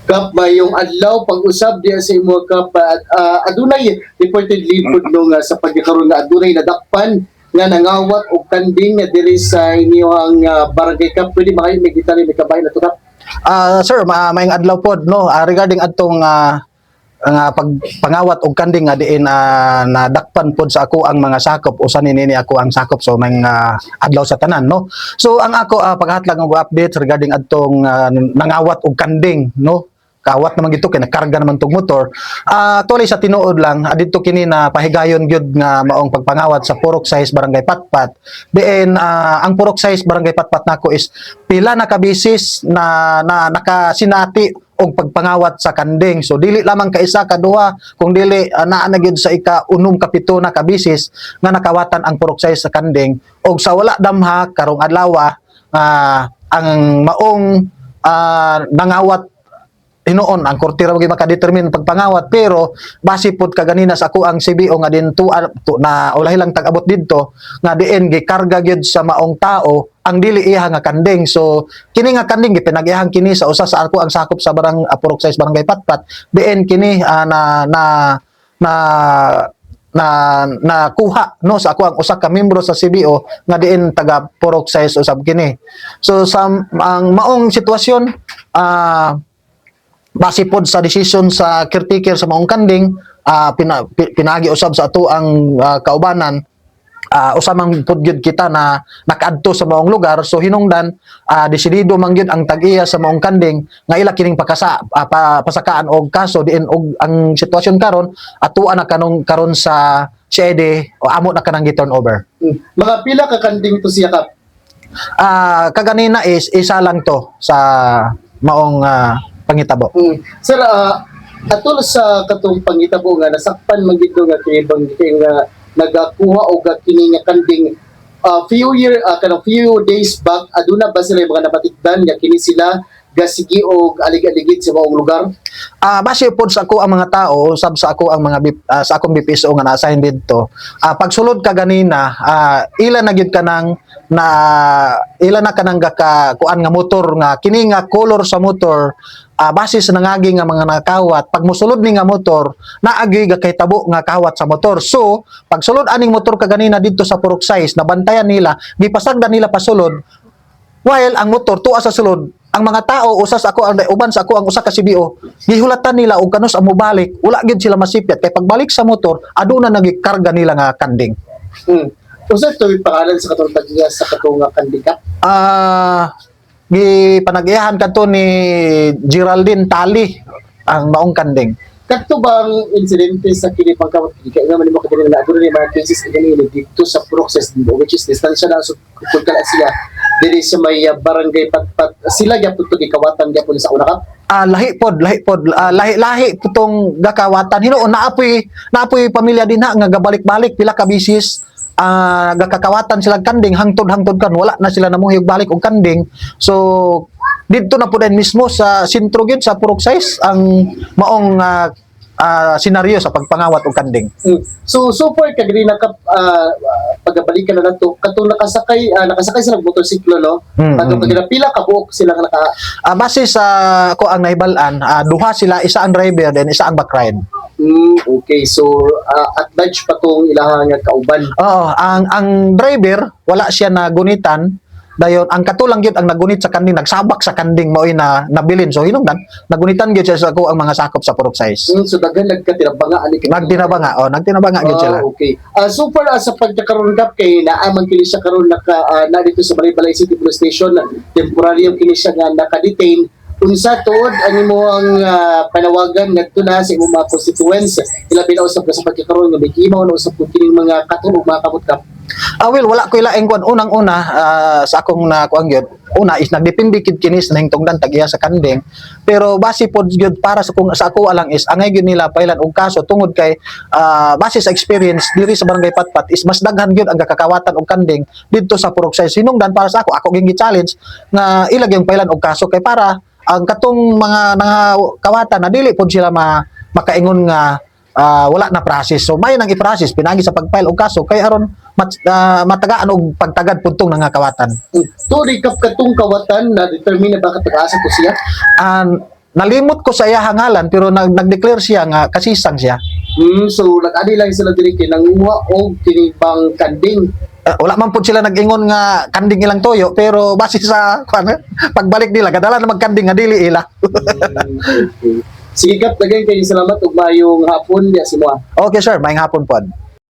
Kap mayong adlaw pag-usab diya sa imo kap adunay reportedly pud no nga sa pagkakaroon nga adunay nadakpan nga nangawat og kanding nga diri sa inyong barangay kap. Pwede ba kayo may detalye may kabay na to kap? Sir, maayong adlaw pod no, regarding adtong nga pagpangawat og kanding nga diin nadakpan pod sa ako ang mga sakop usa nini ako ang sakop, so may adlaw sa tanan no. So ang ako paghatlag og update regarding adtong nangawat og kanding no. Kawat naman gito kay nakarga naman tong motor. Actually sa tinuod lang adto kini na pahigayon gyud nga maong pagpangawat sa Purok Size Barangay Patpat. Diin ang Purok Size Barangay Patpat nako is pila na kabisis na nakasinati og pagpangawat sa kanding. So dili lamang kaisa kaduha kung dili naa na gyud sa ika-unom kapito na kabisis nga nakawatan ang Purok Size sa kanding. Og sa wala damha karong adlaw ang maong nangawat hinoon ang korte ra gyud makadetermine pagpangawat, pero base pud kaganina sa ako ang CBO nga dinto na ulahi lang tag-abot didto nga diin gikarga gyud sa maong tao ang dili iya nga kanding. So kini nga kanding gipinag-iyahang kini sa usa sa ako ang sakop sa Purok Size Barangay Patpat. Diin kini na kuha no sa ako ang usa ka miyembro sa CBO nga diin taga Purok Size usab kini. So sa ang maong sitwasyon base pod sa decision sa caretaker sa maong kanding, pinagi usab sa ato ang kaubanan, usamang pod gyud kita na nakaadto sa maong lugar. So hinungdan desidido man gyud ang tag-iya sa maong kanding nga ila kining pasakaan og kaso diin og ang sitwasyon karon atuan na karon sa CID o amo na kanang gi-turn over. Mga pila ka kanding to siya kap? Kaganina is isa lang to sa maong pangitabo. Sir, atol sa katong pangitabo nga nasakpan man gid nga kay nga nagakuha og kini nga kanding few days back, aduna ba sila mga nabatikdan nga kini sila gasigi og alig-aligid sa maong lugar? Base pod sa ako ang mga tao, sab sa ako ang mga sa akong BPSO nga na-assign didto. Pagsulod ka ganina, ila na gyud kanang kuan nga motor nga kini nga color sa motor base sa nangagi nga mga nakawat. Pag mosulod ni nga motor naagi ga kay tabo nga kawat sa motor. So pagsulod aning motor ka ganina didto sa Purok Size, nabantayan nila, gipasagdan nila pasulod while ang motor tuwa sa sulod. Ang mga tao usas ako ang uban sa ako ang usa ka CBO gihulatan nila og kanus ang mobalik, wala gyud sila masipyat kay pagbalik sa motor aduna nagikarga nila nga kanding. Usa to pangalan sa katong tag-iya sa katong kanding kap? Gipanag-iyahan kadto ni Geraldine Tali ang maong kanding. Kadto bang insidente sa kini pagkawat kay nga man mo kadiri na aduna ni mga cases ini dito sa process which is distansya na so kung kala sila diri sa may barangay Patpat sila gyapon to gikawatan gyapon sa una kap? Lahi putong gakawatan hinuon naapoy pamilya din nga gabalik-balik pila ka bisis gakakawatan sila kanding hangtod kan wala na sila namuhi og balik og kanding. So didto na pud mismo sa sentro gyud sa Purok Size ang maong senaryo sa pagpangawat og kanding. So far kagri na kap pagabalikan na nato katong nakasakay sila og motorsiklo no. Katong pila ka buok sila nga naka base sa ko ang nahibal-an duha sila, isa ang driver then isa ang back ride. Okay, so at large pa tong ilahang kauban. Oo, ang driver wala siya nagunitan. Dayon ang katulang gyud ang nagunit sa kanding, nagsabak sa kanding maoy na nabilin. So hinungdan nagunitan gyud siya sa ako ang mga sakop sa Purok Size. So daghan nagkatinabanga ani nagtinabanga gyud sila. Okay. So far sa pagkakaroon kap kay naamang kini siya karon na dito sa Balay City Police Station, temporary kini siya nga naka-detain. Unsa tuod ang imong panawagan ngadto na sa imong mga constituents ilabi na usab sa pagkakaroon nga may kimaw na usab kining mga katulog mga kabutkap? Well, wala ko ilaing kuan unang-una sa akong nakuan gyud. Una is nagdepende kid kini sa nahingtungdan tag-iya sa kanding. Pero base pod gyud para sa ako alang is angay gyud nila pailan og kaso tungod kay base sa experience diri sa Barangay Patpat is mas daghan gyud ang kakawatan og kanding didto sa Purok Size. Hinungdan para sa ako gyud gi-challenge nga ilag yung pailan og kaso kay para ang katong mga kawatan na dili pod sila makaingon nga wala na process. So may nang i-process pinagi sa pag-file og kaso kay aron matagaan og pagtagad pudtong nangakawatan. To recap katong kawatan na determine ba katag-asa to siya? nalimot ko sa iya hangalan pero nag-declare siya nga kasisang siya. So nag-ani lang sila diri kay nanguha og kinibang kanding. Wala man po sila nag-ingon nga kanding ilang toyo pero base sa pagbalik nila kadala na magkanding nga dili ila. Okay. Sige Kap, dagay kayo salamat ug maayong hapon diya si Moa. Okay sir, maayong hapon pod.